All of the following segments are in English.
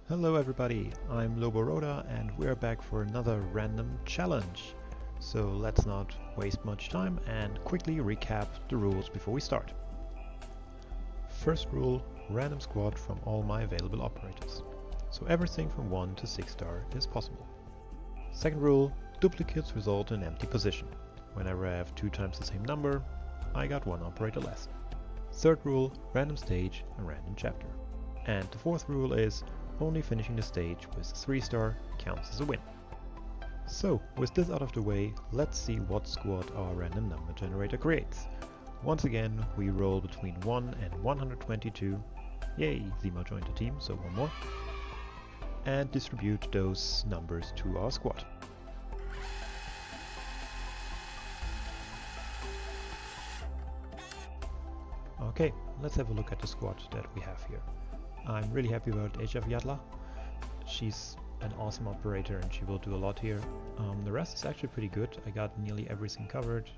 Hello everybody, I'm Loboroda and we're back for another random challenge. So let's not waste much time and quickly recap the rules before we start. First rule, random squad from all my available operators. So everything from 1 to 6 star is possible. Second rule, duplicates result in empty position. Whenever I have 2 times the same number, I got 1 operator less. Third rule, random stage and random chapter. And the fourth rule is only finishing the stage with 3 star counts as a win. So, with this out of the way, let's see what squad our random number generator creates. Once again, we roll between 1 and 122. Yay, Zima joined the team, so one more. And distribute those numbers to our squad. Okay, let's have a look at the squad that we have here. I'm really happy about Yatla. She's an awesome operator and she will do a lot here. The rest is actually pretty good. I got nearly everything covered.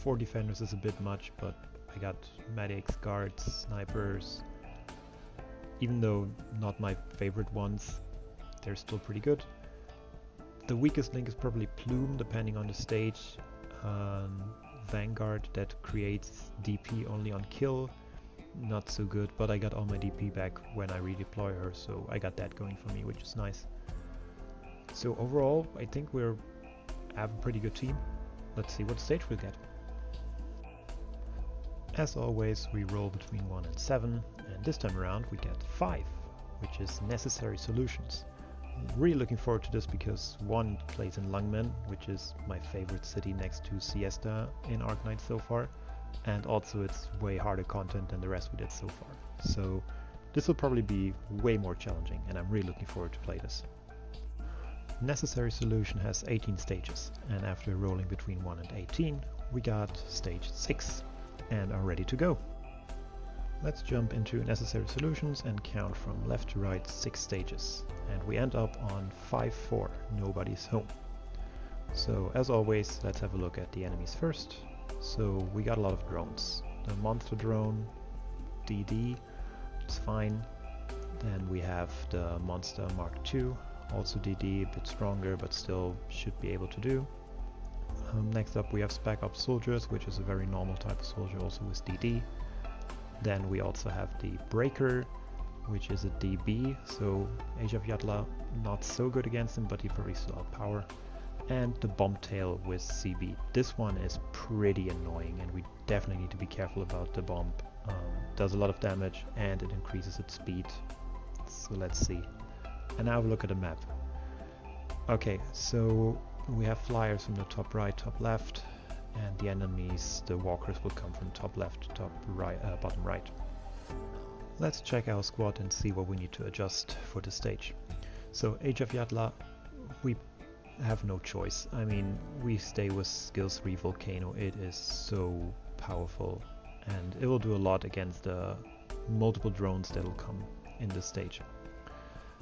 4 defenders is a bit much, but I got medics, guards, snipers. Even though not my favorite ones, they're still pretty good. The weakest link is probably Plume, depending on the stage. Vanguard that creates DP only on kill. Not so good, but I got all my DP back when I redeploy her, so I got that going for me, which is nice. So overall, I think we have a pretty good team. Let's see what stage we'll get. As always, we roll between 1 and 7, and this time around we get 5, which is necessary solutions. I'm really looking forward to this because 1 plays in Lungmen, which is my favorite city next to Siesta in Arknights so far. And also it's way harder content than the rest we did so far. So this will probably be way more challenging and I'm really looking forward to play this. Necessary Solution has 18 stages and after rolling between 1 and 18 we got stage 6 and are ready to go. Let's jump into Necessary Solutions and count from left to right 6 stages and we end up on 5-4, nobody's home. So as always, let's have a look at the enemies first. So we got a lot of drones. The monster drone, DD, it's fine. Then we have the monster Mark II, also DD, a bit stronger but still should be able to do. Next up we have Spec Ops Soldiers, which is a very normal type of soldier also with DD. Then we also have the Breaker, which is a DB, so Yatla not so good against him, but he probably still has power. And the Bombtail with CB. This one is pretty annoying and we definitely need to be careful about the bomb. Does a lot of damage and it increases its speed. So let's see. And now have a look at the map. Okay, so we have flyers from the top right, top left, and the enemies, the walkers, will come from top left, top right, bottom right. Let's check our squad and see what we need to adjust for the stage. So Yatla, we have no choice. I mean, we stay with skill 3 Volcano. It is so powerful and it will do a lot against the multiple drones that will come in this stage.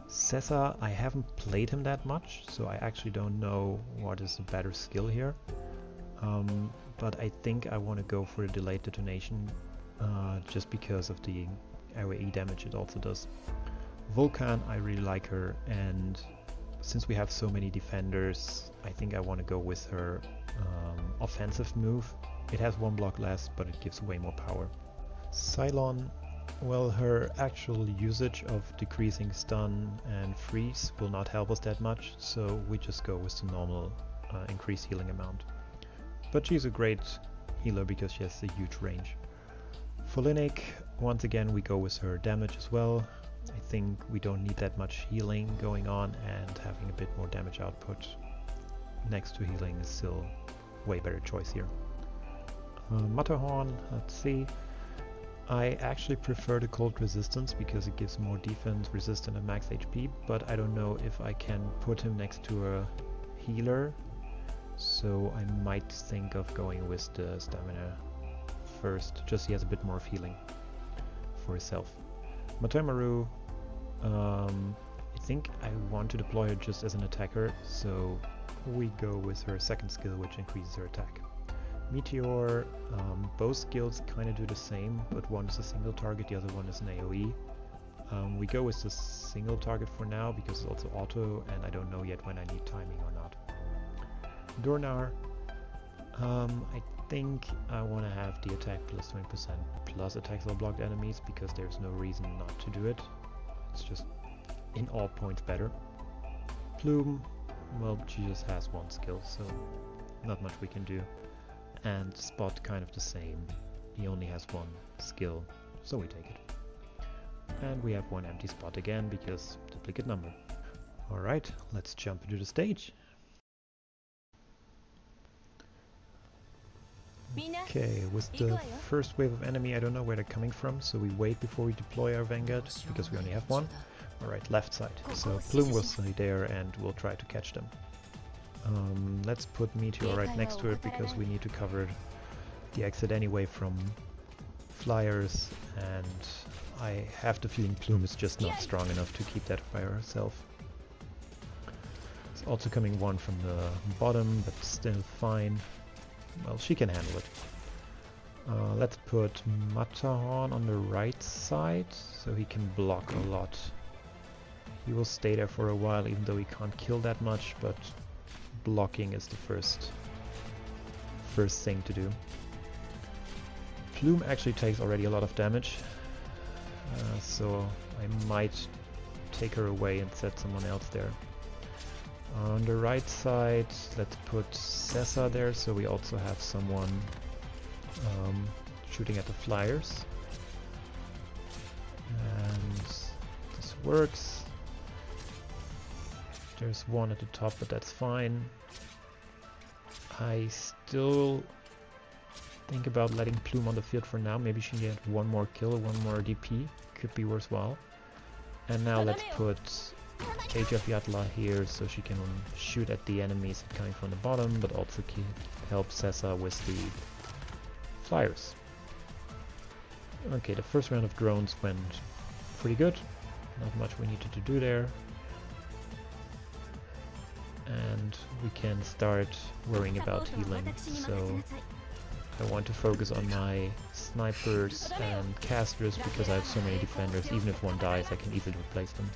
Cesar, I haven't played him that much, so I actually don't know what is a better skill here. But I think I want to go for a delayed detonation just because of the AoE damage it also does. Vulcan, I really like her, and since we have so many defenders, I think I want to go with her offensive move. It has 1 block less, but it gives way more power. Cylon, well, her actual usage of decreasing stun and freeze will not help us that much, so we just go with the normal increased healing amount. But she's a great healer because she has a huge range. Folinik, once again we go with her damage as well. I think we don't need that much healing going on, and having a bit more damage output next to healing is still way better choice here. Matterhorn, let's see. I actually prefer the cold resistance because it gives more defense, resistant and max HP, but I don't know if I can put him next to a healer, so I might think of going with the stamina first, just he has a bit more of healing for himself. Matemaru, I think I want to deploy her just as an attacker, so we go with her second skill, which increases her attack. Meteor, both skills kind of do the same, but one is a single target, the other one is an AoE. We go with the single target for now because it's also auto and I don't know yet when I need timing or not. Dornar, I think I want to have the attack plus 20% plus attacks all blocked enemies because there's no reason not to do it. It's just in all points better. Plume, well, she just has one skill, so not much we can do. And Spot kind of the same. He only has one skill, so we take it. And we have one empty spot again because duplicate number. Alright, let's jump into the stage. Okay, with the first wave of enemy, I don't know where they're coming from, so we wait before we deploy our Vanguard because we only have one. Alright, left side. So Plume will stay there and we'll try to catch them. Let's put Meteor right next to it because we need to cover the exit anyway from flyers, and I have the feeling Plume is just not strong enough to keep that by herself. It's also coming one from the bottom, but still fine. Well, she can handle it. Let's put Matterhorn on the right side so he can block a lot. He will stay there for a while even though he can't kill that much, but blocking is the first thing to do. Plume actually takes already a lot of damage, so I might take her away and set someone else there. On the right side, let's put Sessa there, so we also have someone shooting at the flyers. And this works. There's one at the top, but that's fine. I still think about letting Plume on the field for now. Maybe she can get one more kill, one more DP. Could be worthwhile. And now let's put Age of Yatla here so she can shoot at the enemies coming from the bottom, but also help Sessa with the flyers. Okay, the first round of drones went pretty good. Not much we needed to do there. And we can start worrying about healing, so I want to focus on my snipers and casters because I have so many defenders. Even if one dies, I can easily replace them.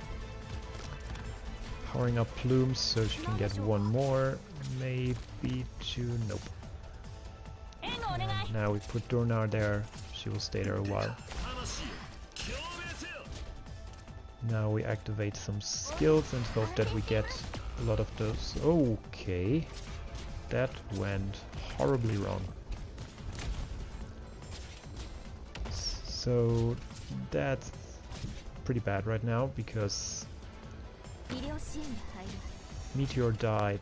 Powering up Plumes so she can get one more, maybe two, nope. And now we put Dornar there, she will stay there a while. Now we activate some skills and hope that we get a lot of those. Okay, that went horribly wrong. So that's pretty bad right now because Meteor died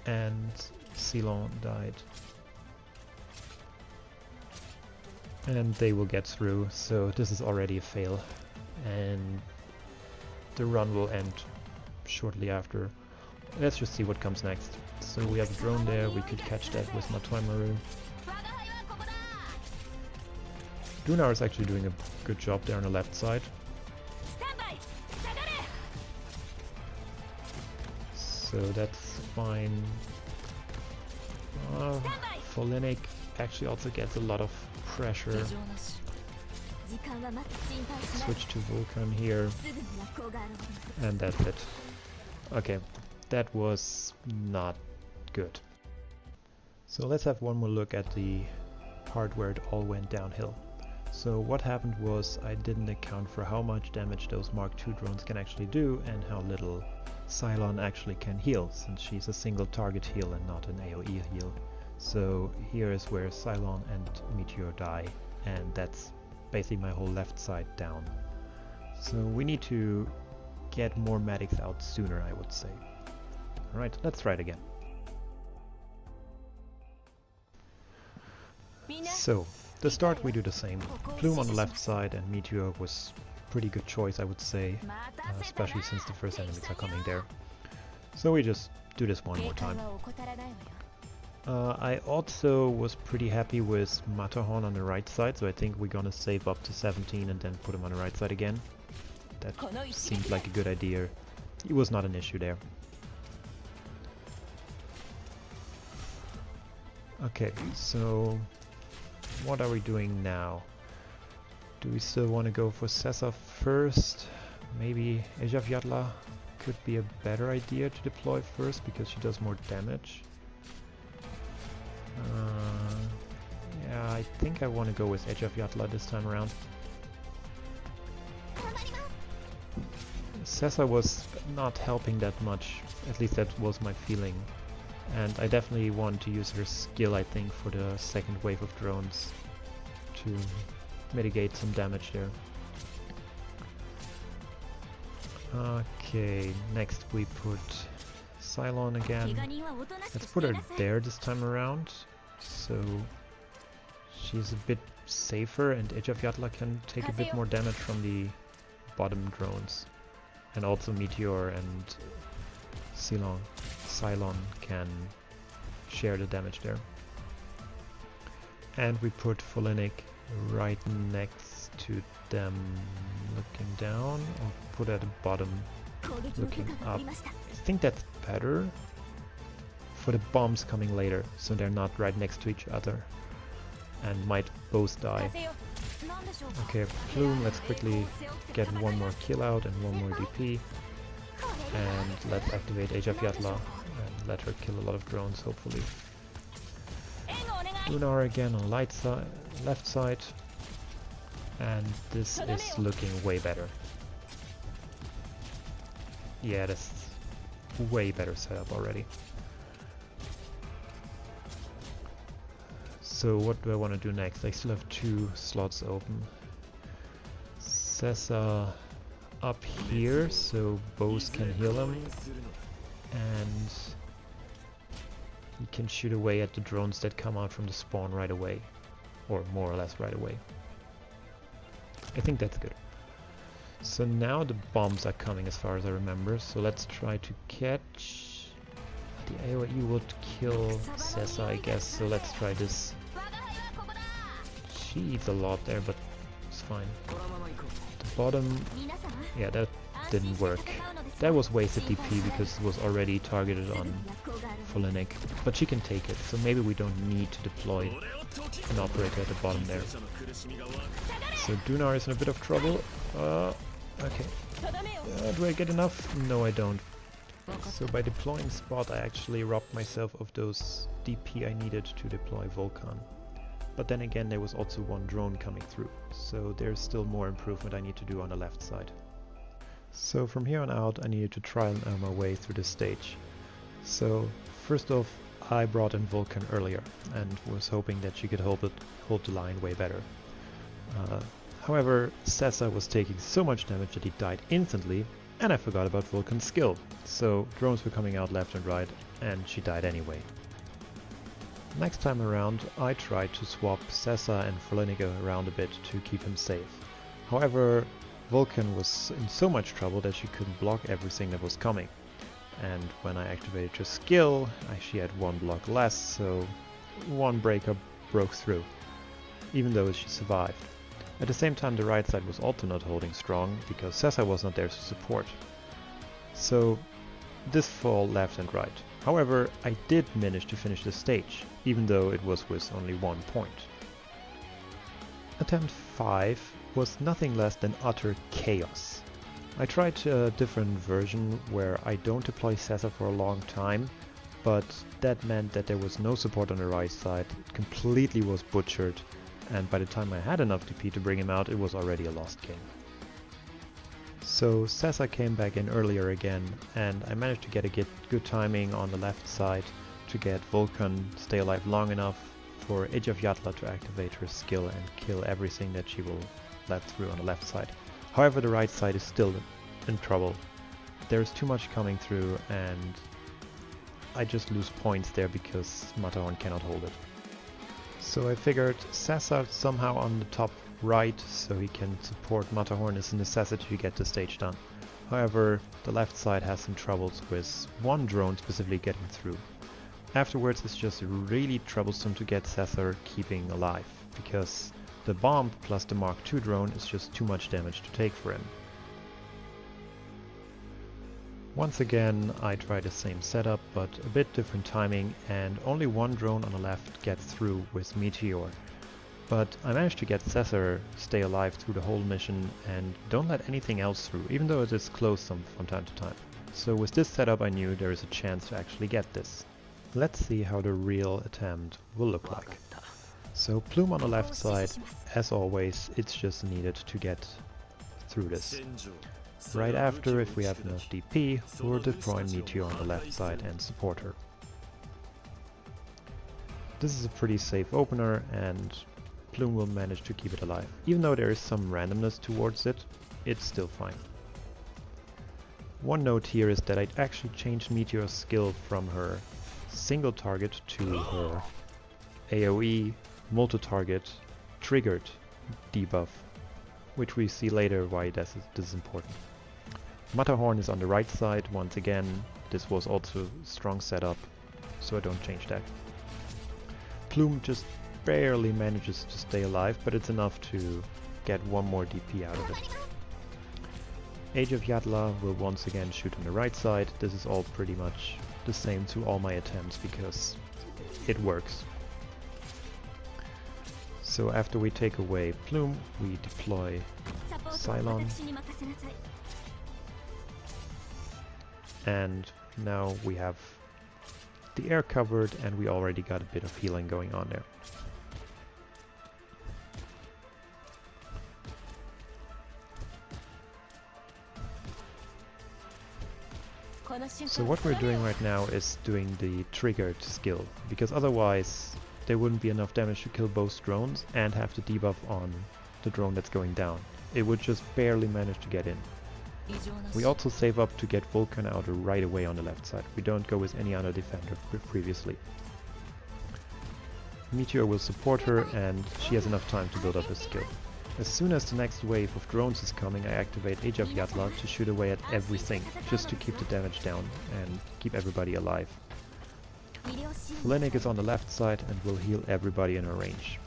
and Ceylon died. And they will get through, so this is already a fail. And the run will end shortly after. Let's just see what comes next. So we have a drone there, we could catch that with Matoi Maru. Dunar is actually doing a good job there on the left side. So that's fine. Folinic actually also gets a lot of pressure. Switch to Vulcan here. And that's it. Okay, that was not good. So let's have one more look at the part where it all went downhill. So what happened was I didn't account for how much damage those Mark II drones can actually do and how little Cylon actually can heal, since she's a single target heal and not an AoE heal. So here is where Cylon and Meteor die, and that's basically my whole left side down. So we need to get more medics out sooner, I would say. Alright, let's try it again. So, to start we do the same. Plume on the left side and Meteor was pretty good choice, I would say, especially since the first enemies are coming there. So we just do this one more time. I also was pretty happy with Matterhorn on the right side, so I think we're gonna save up to 17 and then put him on the right side again. That seemed like a good idea. It was not an issue there. Okay, so what are we doing now? Do we still want to go for Sessa first? Maybe Ejavjatla could be a better idea to deploy first because she does more damage. Yeah, I think I want to go with Ejavjatla this time around. Sessa was not helping that much, at least that was my feeling. And I definitely want to use her skill, I think, for the second wave of drones to mitigate some damage there. Okay, next we put Cylon again. Let's put her there this time around, so she's a bit safer and Ejavjatla can take a bit more damage from the bottom drones. And also Meteor and Cylon can share the damage there. And we put Folinic right next to them, looking down, or put at the bottom, looking up. I think that's better for the bombs coming later, so they're not right next to each other and might both die. Okay, Plume, let's quickly get one more kill out and one more DP. And let's activate Ejavjatla and let her kill a lot of drones, hopefully. Lunar again on left side. And this is looking way better. Yeah, that's way better setup already. So what do I want to do next? I still have 2 slots open. Sessa up here, so both can heal him. And he can shoot away at the drones that come out from the spawn right away. Or more or less right away. I think that's good. So now the bombs are coming as far as I remember, so let's try to catch... The AoE would kill Sessa, I guess, so let's try this. She eats a lot there, but it's fine. The bottom... yeah, that didn't work. That was wasted DP because it was already targeted on Folinic, but she can take it, so maybe we don't need to deploy an operator at the bottom there. So Dunar is in a bit of trouble. Okay. Do I get enough? No, I don't. So by deploying Spot, I actually robbed myself of those DP I needed to deploy Vulcan. But then again, there was also one drone coming through, so there's still more improvement I need to do on the left side. So from here on out, I needed to try and earn my way through this stage. So first off, I brought in Vulcan earlier and was hoping that she could hold the line way better. However, Sessa was taking so much damage that he died instantly, and I forgot about Vulcan's skill. So drones were coming out left and right, and she died anyway. Next time around, I tried to swap Sessa and Folinic around a bit to keep him safe. However, Vulcan was in so much trouble that she couldn't block everything that was coming. And when I activated her skill, she had one block less, so one breaker broke through, even though she survived. At the same time, the right side was also not holding strong, because Sessa was not there to support. So this fall left and right. However, I did manage to finish the stage, even though it was with only 1 point. Attempt 5 was nothing less than utter chaos. I tried a different version where I don't deploy Sessa for a long time, but that meant that there was no support on the right side, it completely was butchered, and by the time I had enough DP to bring him out, it was already a lost game. So Sessa came back in earlier again, and I managed to get a good timing on the left side to get Vulcan stay alive long enough for Ejavjatla to activate her skill and kill everything that she will let through on the left side. However, the right side is still in trouble. There's too much coming through, and I just lose points there because Matterhorn cannot hold it. So I figured Sessa somehow on the top right, so he can support Matterhorn is a necessity to get the stage done. However, the left side has some troubles with one drone specifically getting through. Afterwards, it's just really troublesome to get Sessa keeping alive, because the bomb plus the Mark II drone is just too much damage to take for him. Once again, I try the same setup, but a bit different timing, and only one drone on the left gets through with Meteor. But I managed to get Cesar stay alive through the whole mission and don't let anything else through, even though it is close from time to time. So with this setup I knew there is a chance to actually get this. Let's see how the real attempt will look like. So Plume on the left side, as always, it's just needed to get through this. Right after, if we have enough DP, we'll deploy Meteor on the left side and support her. This is a pretty safe opener and Plume will manage to keep it alive. Even though there is some randomness towards it, it's still fine. One note here is that I actually changed Meteor's skill from her single target to her AoE multi-target triggered debuff, which we see later why this is important. Matterhorn is on the right side once again. This was also a strong setup, so I don't change that. Plume just barely manages to stay alive, but it's enough to get one more DP out of it. Age of Yatla will once again shoot on the right side. This is all pretty much the same to all my attempts because it works. So after we take away Plume, we deploy Cylon. And now we have the air covered and we already got a bit of healing going on there. So what we're doing right now is doing the triggered skill, because otherwise there wouldn't be enough damage to kill both drones and have the debuff on the drone that's going down. It would just barely manage to get in. We also save up to get Vulcan out right away on the left side. We don't go with any other defender previously. Meteor will support her and she has enough time to build up her skill. As soon as the next wave of drones is coming, I activate Age of Yatla to shoot away at everything, just to keep the damage down and keep everybody alive. Hellenic is on the left side and will heal everybody in her range.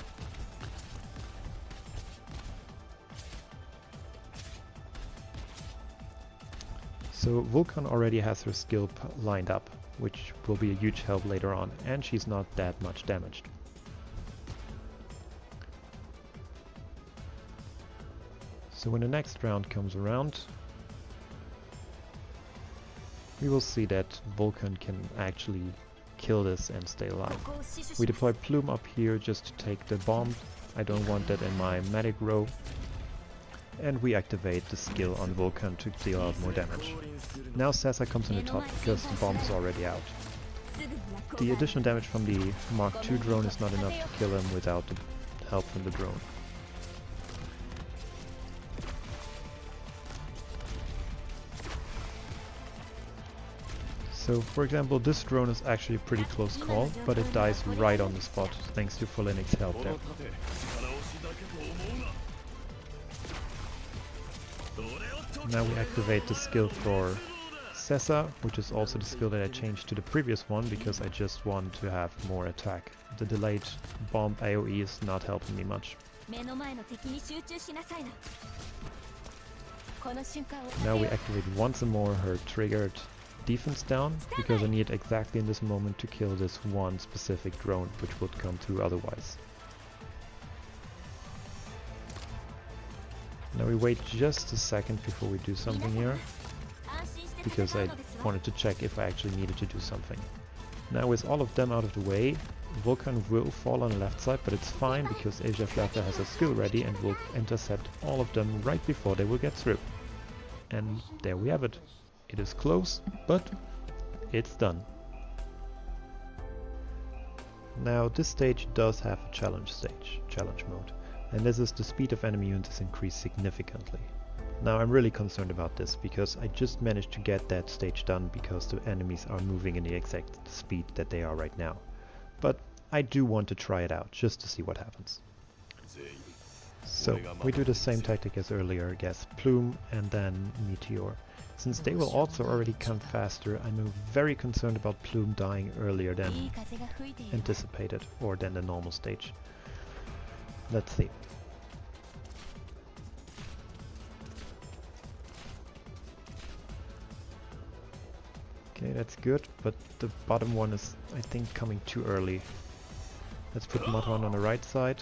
So Vulcan already has her skill lined up, which will be a huge help later on, and she's not that much damaged. So when the next round comes around, we will see that Vulcan can actually kill this and stay alive. We deploy Plume up here just to take the bomb. I don't want that in my medic row. And we activate the skill on Vulcan to deal out more damage. Now Cesar comes on the top because the bomb is already out. The additional damage from the Mark II drone is not enough to kill him without the help from the drone. So for example, this drone is actually a pretty close call, but it dies right on the spot thanks to Fullenic's help there. Now we activate the skill for Cesar, which is also the skill that I changed to the previous one because I just want to have more attack. The delayed bomb AoE is not helping me much. Now we activate once more her triggered defense down, because I need exactly in this moment to kill this one specific drone which would come through otherwise. Now we wait just a second before we do something here, because I wanted to check if I actually needed to do something. Now with all of them out of the way, Vulcan will fall on the left side, but it's fine because Asia Flatter has a skill ready and will intercept all of them right before they will get through. And there we have it. It is close, but it's done. Now this stage does have a challenge mode, and this is the speed of enemy units is increased significantly. Now I'm really concerned about this because I just managed to get that stage done because the enemies are moving in the exact speed that they are right now. But I do want to try it out just to see what happens. So we do the same tactic as earlier, guess Plume and then Meteor. Since they will also already come faster, I'm very concerned about Plume dying earlier than anticipated, or than the normal stage. Let's see. Okay, that's good, but the bottom one is, I think, coming too early. Let's put Matterhorn on the right side.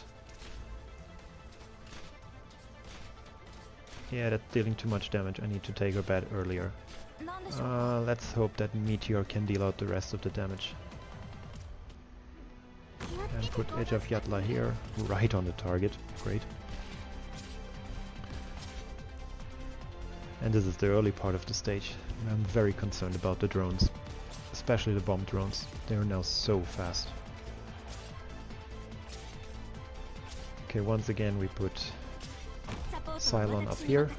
Yeah, that's dealing too much damage. I need to take her bed earlier. Let's hope that Meteor can deal out the rest of the damage. And put Edge of Yatla here, right on the target. Great. And this is the early part of the stage. I'm very concerned about the drones. Especially the bomb drones. They are now so fast. Okay, once again we put Cylon up here.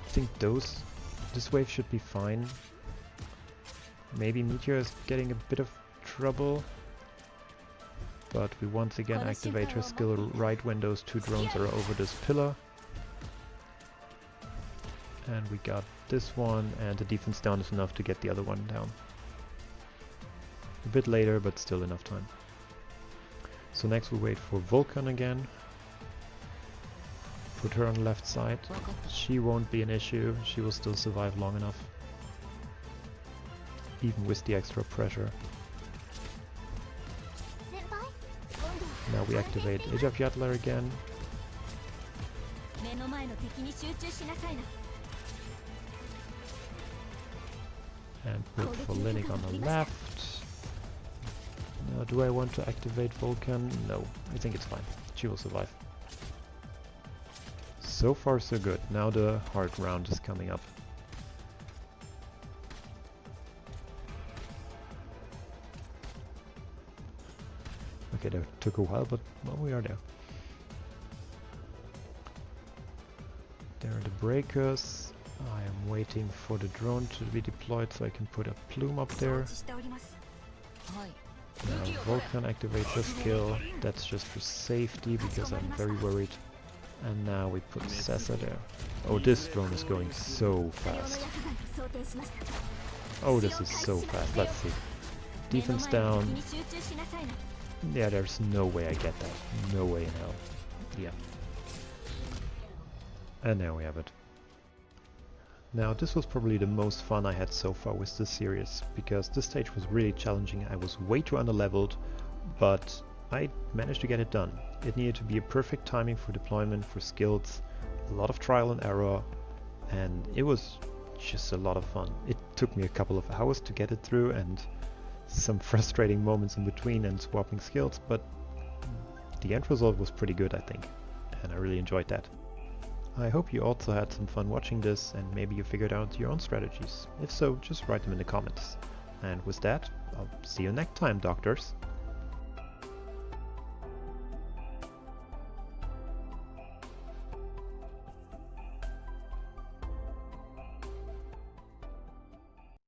I think this wave should be fine. Maybe Meteor is getting a bit of trouble. But we once again activate her skill right when those two drones are over this pillar. And we got this one, and the defense down is enough to get the other one down. A bit later, but still enough time. So next we wait for Vulcan again. Put her on the left side. She won't be an issue, she will still survive long enough. Even with the extra pressure. Now we activate Edge of Yatla again. And put Volinic on the left. Now do I want to activate Vulcan? No, I think it's fine. She will survive. So far so good. Now the hard round is coming up. Okay, that took a while, but well, we are there. There are the breakers. I am waiting for the drone to be deployed so I can put a plume up there. Now Vulcan activates her skill. That's just for safety because I'm very worried. And now we put Sessa there. Oh, this drone is going so fast. Oh, this is so fast. Let's see. Defense down. Yeah, there's no way I get that. No way in hell. Yeah. And there we have it. Now this was probably the most fun I had so far with this series, because this stage was really challenging. I was way too underleveled, but I managed to get it done. It needed to be a perfect timing for deployment, for skills, a lot of trial and error, and it was just a lot of fun. It took me a couple of hours to get it through and some frustrating moments in between and swapping skills, but the end result was pretty good, I think, and I really enjoyed that. I hope you also had some fun watching this and maybe you figured out your own strategies. If so, just write them in the comments. And with that, I'll see you next time, doctors.